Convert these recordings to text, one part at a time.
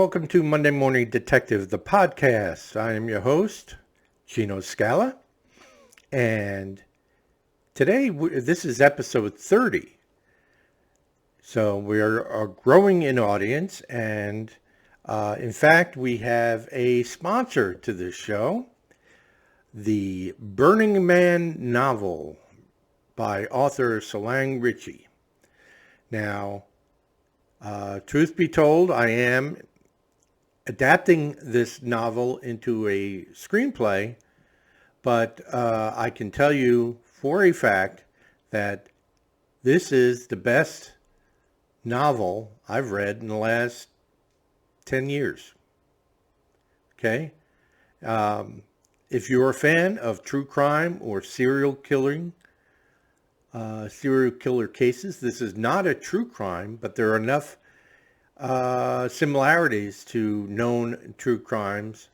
welcome to Monday Morning Detective, the podcast. I am your host, Gino Scala, and today this is episode 30. So we are growing in audience, and in fact, we have a sponsor to this show, the Burning Man novel by author Salang Ritchie. Now, truth be told, I am adapting this novel into a screenplay, but I can tell you for a fact that this is the best novel I've read in the last 10 years. Okay? If you're a fan of true crime or serial killer cases, this is not a true crime, but there are enough similarities to known true crimes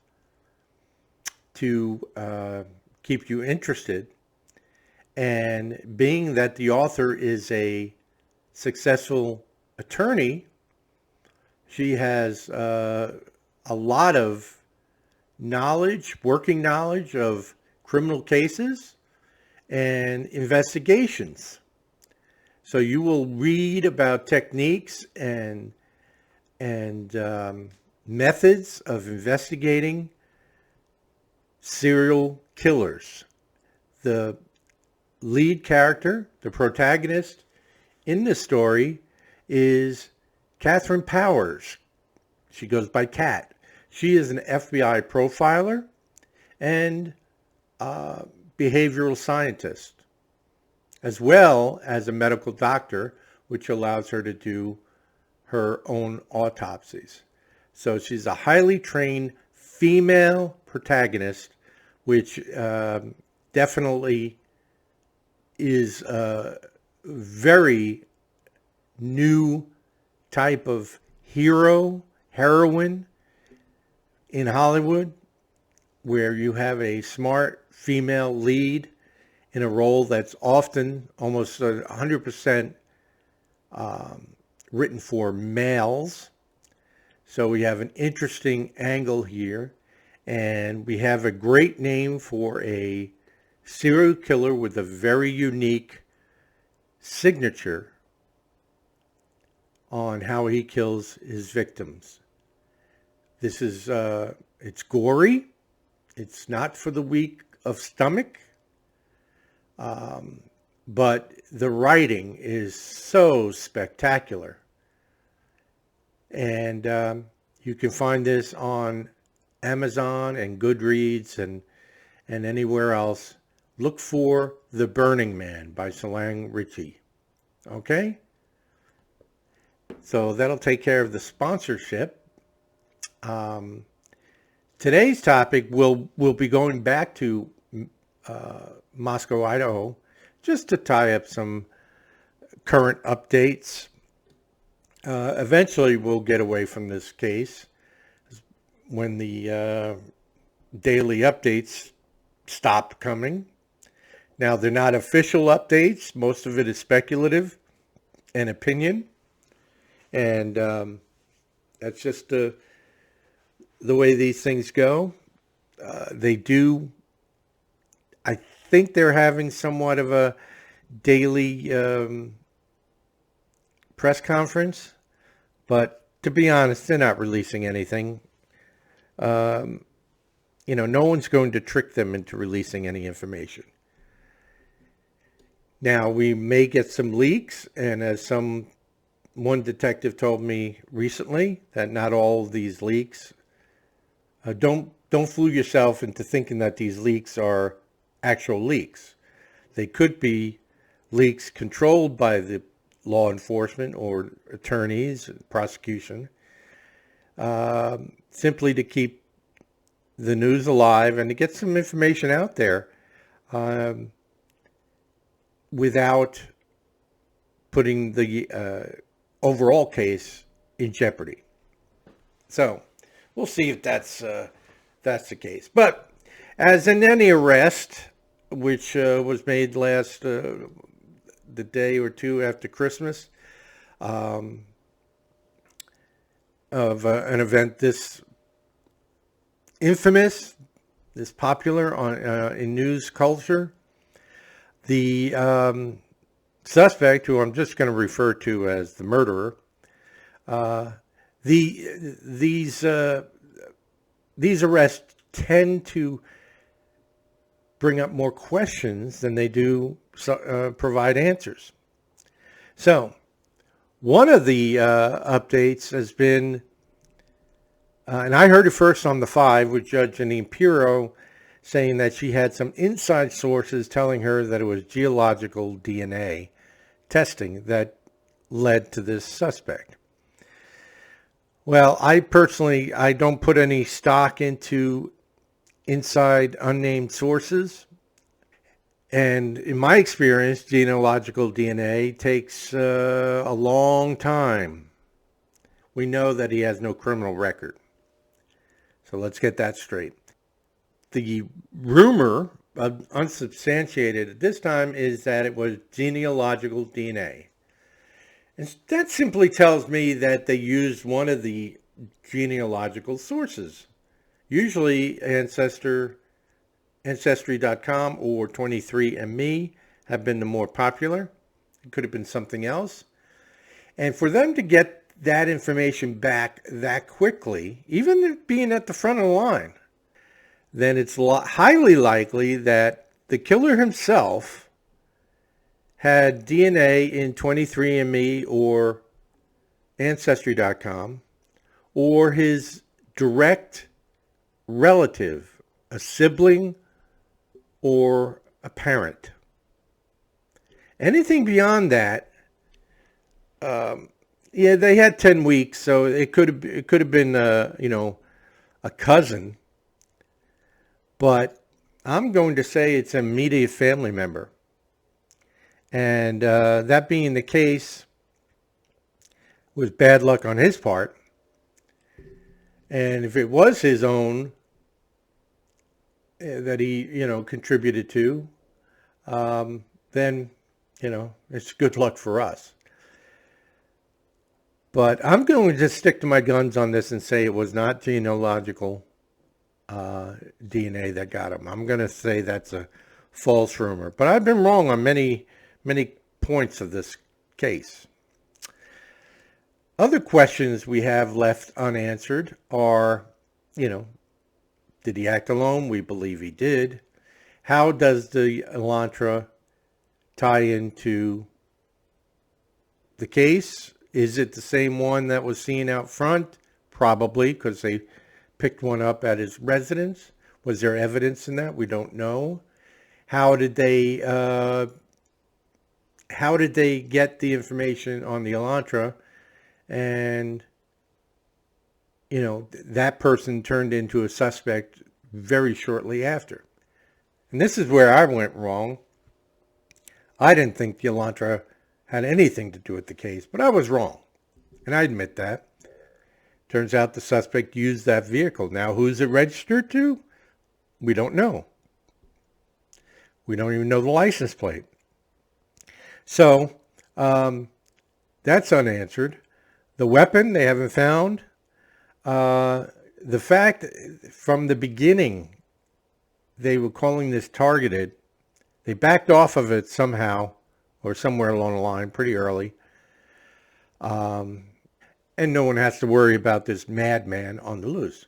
to keep you interested. And being that the author is a successful attorney, she has a lot of knowledge, working knowledge of criminal cases and investigations. So you will read about techniques and methods of investigating serial killers. The lead character, the protagonist in this story, is Catherine Powers. She goes by Kat. She is an FBI profiler and behavioral scientist, as well as a medical doctor, which allows her to do her own autopsies. So she's a highly trained female protagonist, which definitely is a very new type of heroine in Hollywood, where you have a smart female lead in a role that's often almost 100% written for males. So we have an interesting angle here, and we have a great name for a serial killer with a very unique signature on how he kills his victims. This is, it's gory. It's not for the weak of stomach. But the writing is so spectacular. And you can find this on Amazon and Goodreads and anywhere else. Look for The Burning Man by Salang Ritchie. Okay? So that'll take care of the sponsorship. Today's topic will be going back to Moscow, Idaho, just to tie up some current updates. Eventually, we'll get away from this case when the daily updates stop coming. Now, they're not official updates. Most of it is speculative and opinion. And that's just the way these things go. They do, I think they're having somewhat of a daily press conference. But to be honest, they're not releasing anything. No one's going to trick them into releasing any information. Now, we may get some leaks, and as one detective told me recently, that not all of these leaks, don't fool yourself into thinking that these leaks are actual leaks. They could be leaks controlled by the law enforcement or attorneys, prosecution, simply to keep the news alive and to get some information out there without putting the overall case in jeopardy. So we'll see if that's the case. But as in any arrest, which was made the day or two after Christmas, of an event this infamous, this popular in news culture. The suspect, who I'm just going to refer to as the murderer, these arrests tend to bring up more questions than they do provide answers. So, one of the updates has been, and I heard it first on the 5 with Judge Janine Pirro, saying that she had some inside sources telling her that it was geological DNA testing that led to this suspect. Well, I don't put any stock into inside unnamed sources. And in my experience, genealogical DNA takes a long time. We know that he has no criminal record. So let's get that straight. The rumor, unsubstantiated at this time, is that it was genealogical DNA. And that simply tells me that they used one of the genealogical sources. Usually Ancestry.com or 23andMe have been the more popular. It could have been something else. And for them to get that information back that quickly, even being at the front of the line, then it's highly likely that the killer himself had DNA in 23andMe or Ancestry.com, or his direct relative, a sibling or a parent. Anything beyond that, they had 10 weeks, so it could have been a cousin, but I'm going to say it's an immediate family member. And that being the case, was bad luck on his part. And if it was his own that he, contributed to, then, it's good luck for us. But I'm going to just stick to my guns on this and say it was not genealogical DNA that got him. I'm going to say that's a false rumor. But I've been wrong on many points of this case. Other questions we have left unanswered are, did he act alone? We believe he did. How does the Elantra tie into the case? Is it the same one that was seen out front? Probably, because they picked one up at his residence. Was there evidence in that? We don't know. How did they get the information on the Elantra? And, that person turned into a suspect very shortly after. And this is where I went wrong. I didn't think the Elantra had anything to do with the case, but I was wrong. And I admit that. Turns out the suspect used that vehicle. Now, who's it registered to? We don't know. We don't even know the license plate. So, that's unanswered. The weapon they haven't found. The fact from the beginning they were calling this targeted, they backed off of it somehow or somewhere along the line pretty early. And no one has to worry about this madman on the loose.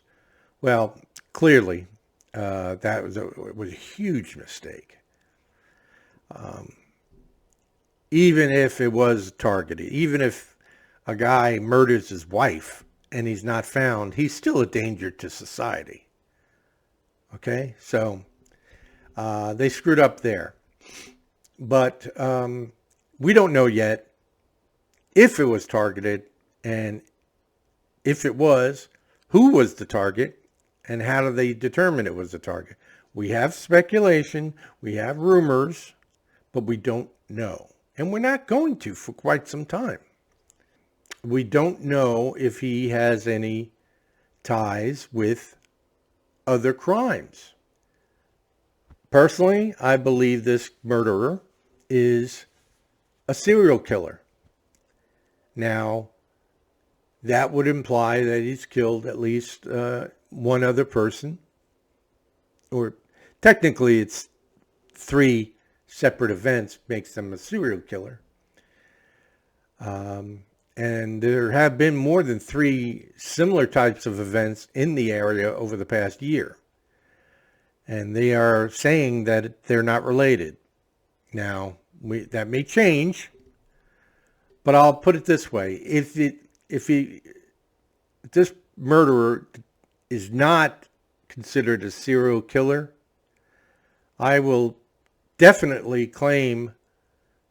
Well, clearly, that was a huge mistake. Even if it was targeted, even if a guy murders his wife and he's not found, he's still a danger to society. Okay, so they screwed up there. But we don't know yet if it was targeted, and if it was, who was the target, and how do they determine it was the target? We have speculation, we have rumors, but we don't know. And we're not going to for quite some time. We don't know if he has any ties with other crimes. Personally, I believe this murderer is a serial killer. Now, that would imply that he's killed at least one other person, or technically it's 3 separate events makes them a serial killer. And there have been more than 3 similar types of events in the area over the past year. And they are saying that they're not related. Now, that may change, but I'll put it this way. If this murderer is not considered a serial killer, I will definitely claim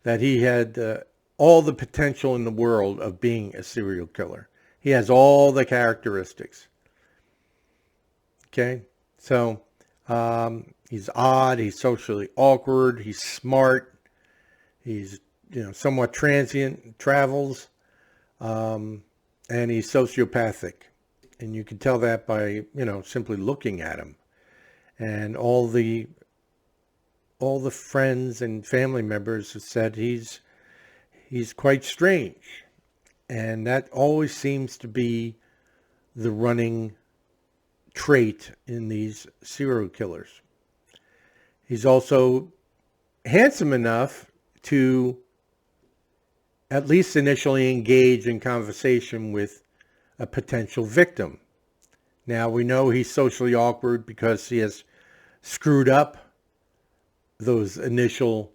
that he had all the potential in the world of being a serial killer. He has all the characteristics. Okay? So, he's odd, he's socially awkward, he's smart, he's, somewhat transient, travels, and he's sociopathic. And you can tell that by, simply looking at him. And all the friends and family members have said he's quite strange. And that always seems to be the running trait in these serial killers. He's also handsome enough to at least initially engage in conversation with a potential victim. Now, we know he's socially awkward because he has screwed up those initial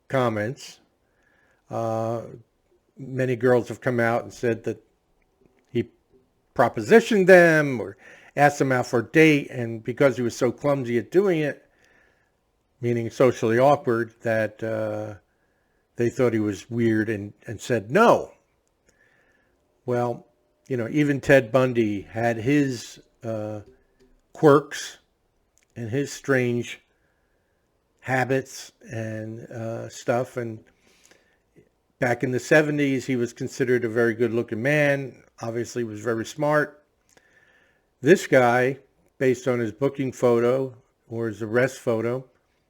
comments. Many girls have come out and said that he propositioned them or asked them out for a date, and because he was so clumsy at doing it, meaning socially awkward, that they thought he was weird and said no. Well, even Ted Bundy had his quirks and his strange habits and stuff. And back in the 70s, he was considered a very good-looking man. Obviously, was very smart. This guy, based on his booking photo or his arrest photo,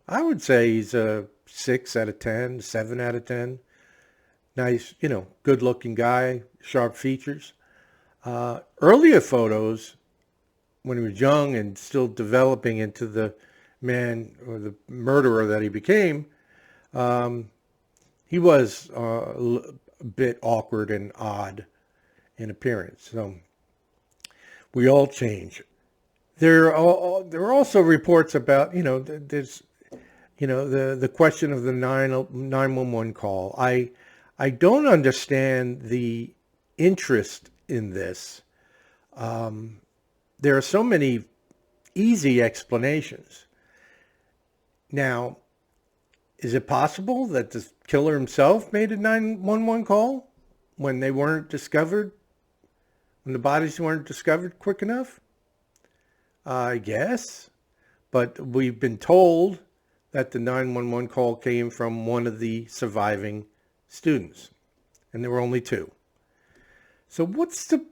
I would say he's a 6 out of 10, 7 out of 10. Nice, good-looking guy, sharp features. Earlier photos, when he was young and still developing into the man or the murderer that he became, he was a bit awkward and odd in appearance. So we all change. There are also reports about, there's, the question of the 911 call. I don't understand the interest in this. There are so many easy explanations. Now, is it possible that the killer himself made a 911 call when they weren't discovered, when the bodies weren't discovered quick enough? I guess. But we've been told that the 911 call came from one of the surviving students, and there were only 2. So what's the,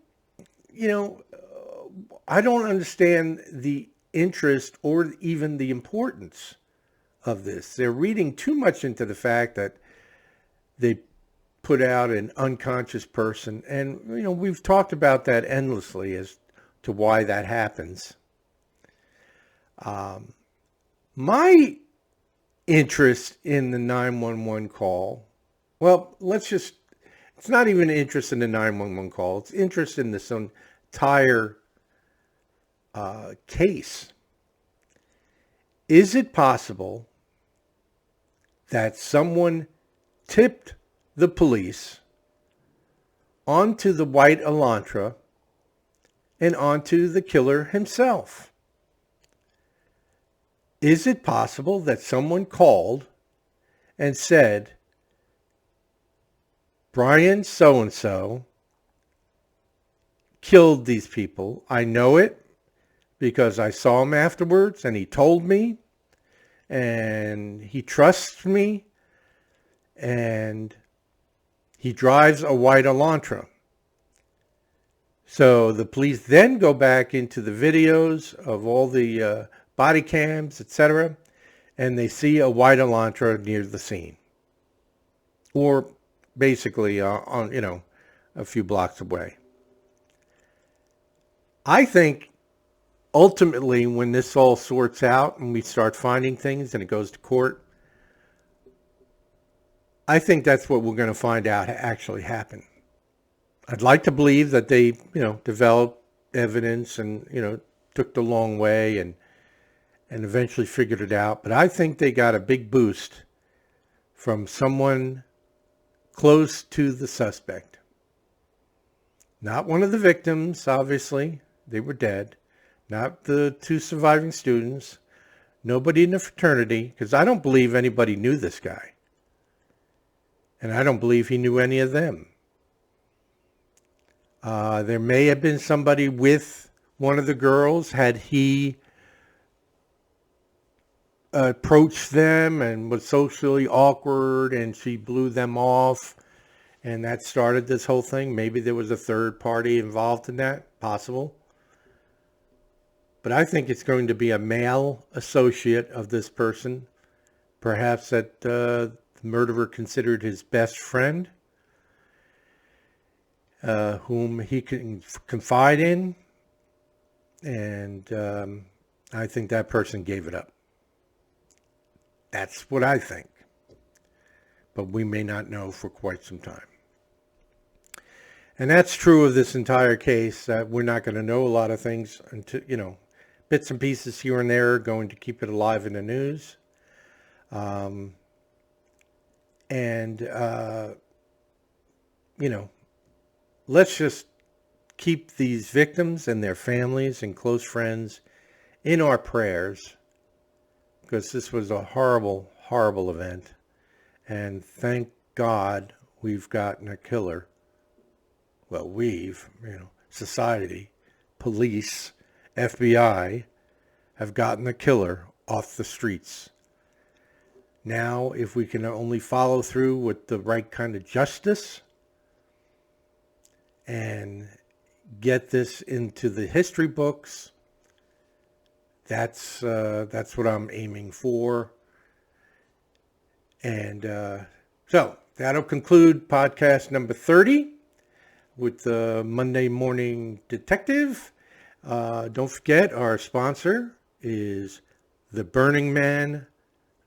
I don't understand the interest or even the importance of this. They're reading too much into the fact that they put out an unconscious person. And, we've talked about that endlessly as to why that happens. My interest in the 911 call, well, it's not even interest in the 911 call. It's interest in this entire case. Is it possible that someone tipped the police onto the white Elantra and onto the killer himself? Is it possible that someone called and said, Brian so-and-so killed these people. I know it because I saw him afterwards and he told me, and he trusts me, and he drives a white Elantra. So the police then go back into the videos of all the body cams, etc., and they see a white Elantra near the scene, or basically on a few blocks away. I think ultimately when this all sorts out and we start finding things and it goes to court, I think that's what we're going to find out actually happened. I'd like to believe that they, developed evidence and, took the long way and eventually figured it out. But I think they got a big boost from someone close to the suspect. Not one of the victims, obviously. They were dead. Not the two surviving students. Nobody in the fraternity, because I don't believe anybody knew this guy. And I don't believe he knew any of them. There may have been somebody with one of the girls. Had he approached them and was socially awkward and she blew them off and that started this whole thing, maybe there was a third party involved in that. Possible. But I think it's going to be a male associate of this person. Perhaps that the murderer considered his best friend, whom he can confide in. And I think that person gave it up. That's what I think. But we may not know for quite some time. And that's true of this entire case. We're not going to know a lot of things until, bits and pieces here and there are going to keep it alive in the news. Let's just keep these victims and their families and close friends in our prayers, because this was a horrible, horrible event. And thank God we've gotten a killer. Well, society, police, FBI have gotten the killer off the streets. Now, if we can only follow through with the right kind of justice and get this into the history books, that's what I'm aiming for. And so that'll conclude podcast number 30 with the Monday Morning Detective. Don't forget, our sponsor is The Burning Man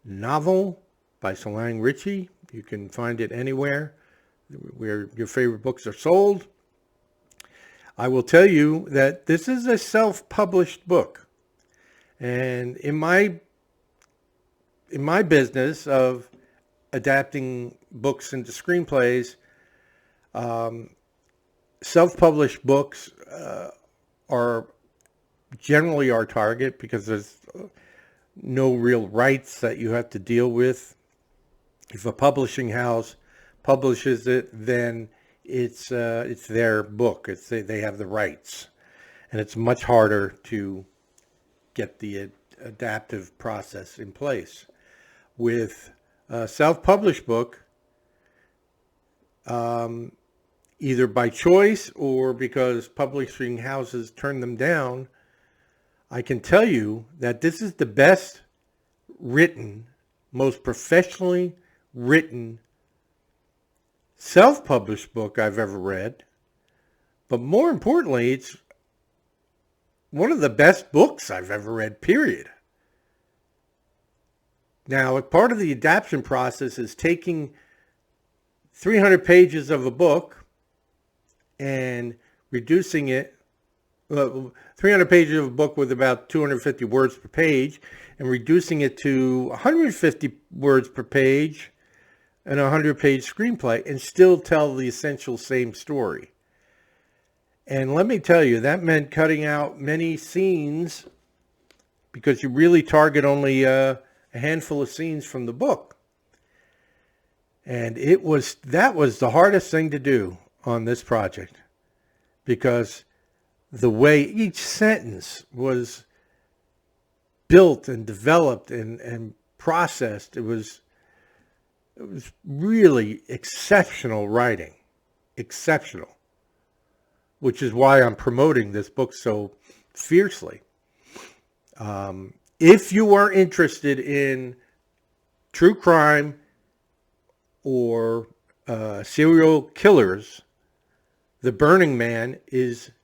novel by Solange Ritchie. You can find it anywhere where your favorite books are sold. I will tell you that this is a self-published book. And in my business of adapting books into screenplays, self-published books are generally our target because there's no real rights that you have to deal with. If a publishing house publishes it, then it's their book. They have the rights, and it's much harder to get the adaptive process in place. With a self-published book, either by choice or because publishing houses turn them down, I can tell you that this is the best written, most professionally written self-published book I've ever read. But more importantly, it's one of the best books I've ever read, period. Now, part of the adaptation process is taking 300 pages of a book and reducing it, 300 pages of a book with about 250 words per page, and reducing it to 150 words per page and a 100-page screenplay, and still tell the essential same story. And let me tell you, that meant cutting out many scenes because you really target only a handful of scenes from the book. And that was the hardest thing to do on this project, because the way each sentence was built and developed and processed, it was really exceptional writing. Exceptional. Which is why I'm promoting this book so fiercely. If you are interested in true crime or serial killers, The Burning Man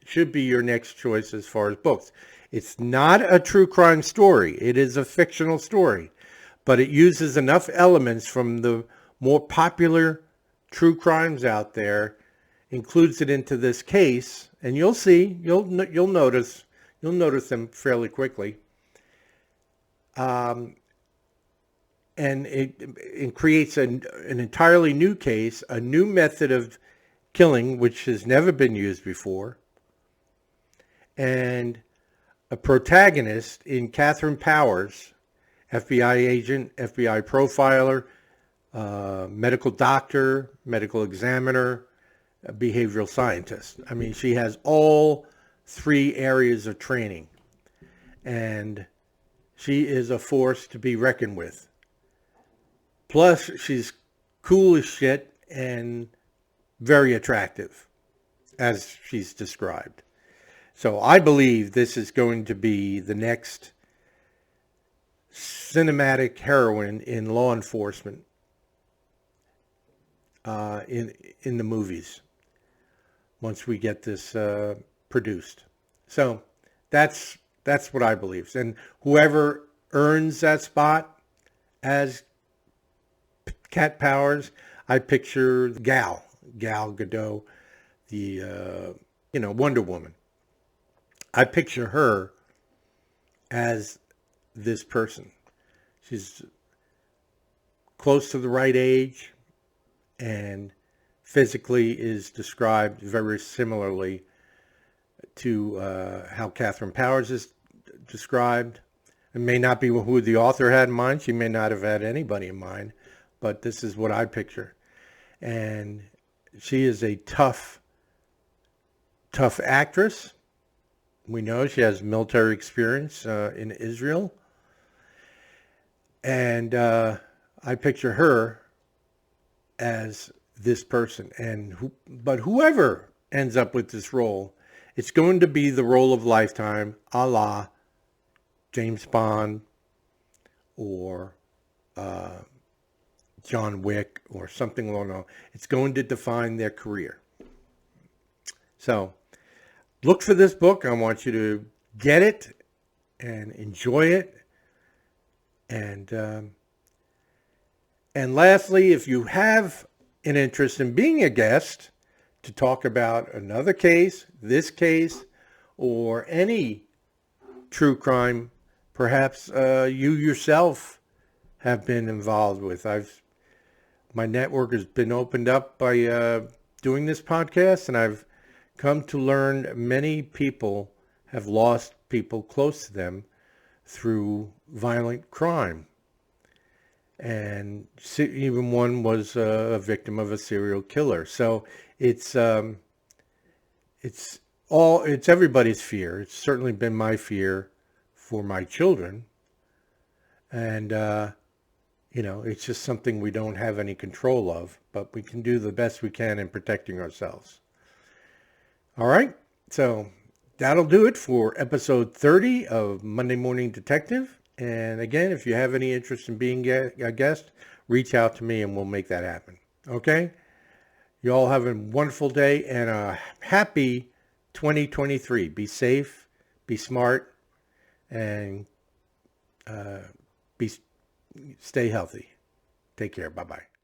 should be your next choice as far as books. It's not a true crime story. It is a fictional story, but it uses enough elements from the more popular true crimes out there, includes it into this case, and you'll notice them fairly quickly. And it creates an entirely new case, a new method of killing, which has never been used before, and a protagonist in Catherine Powers, FBI agent, FBI profiler, medical doctor, medical examiner, a behavioral scientist. I mean, she has all three areas of training, and she is a force to be reckoned with. Plus, she's cool as shit and very attractive, as she's described. So I believe this is going to be the next cinematic heroine in law enforcement in the movies once we get this produced. So that's what I believe. And whoever earns that spot as Cat Powers, I picture Gal Gadot, the Wonder Woman. I picture her as this person. She's close to the right age and physically is described very similarly to how Catherine Powers is described. It may not be who the author had in mind. She may not have had anybody in mind, but this is what I picture. And she is a tough actress. We know she has military experience in Israel. And I picture her as this person. But whoever ends up with this role, it's going to be the role of lifetime, a la James Bond or John Wick or something along those lines. It's going to define their career. So look for this book. I want you to get it and enjoy it. And lastly, if you have an interest in being a guest to talk about another case, this case, or any true crime, perhaps you yourself have been involved with. My network has been opened up by doing this podcast, and I've come to learn many people have lost people close to them through violent crime. And even one was a victim of a serial killer. So it's everybody's fear. It's certainly been my fear for my children. And, it's just something we don't have any control of, but we can do the best we can in protecting ourselves. All right. So that'll do it for episode 30 of Monday Morning Detective. And again, if you have any interest in being a guest, reach out to me and we'll make that happen. Okay? You all have a wonderful day and a happy 2023. Be safe, be smart, and stay healthy. Take care. Bye-bye.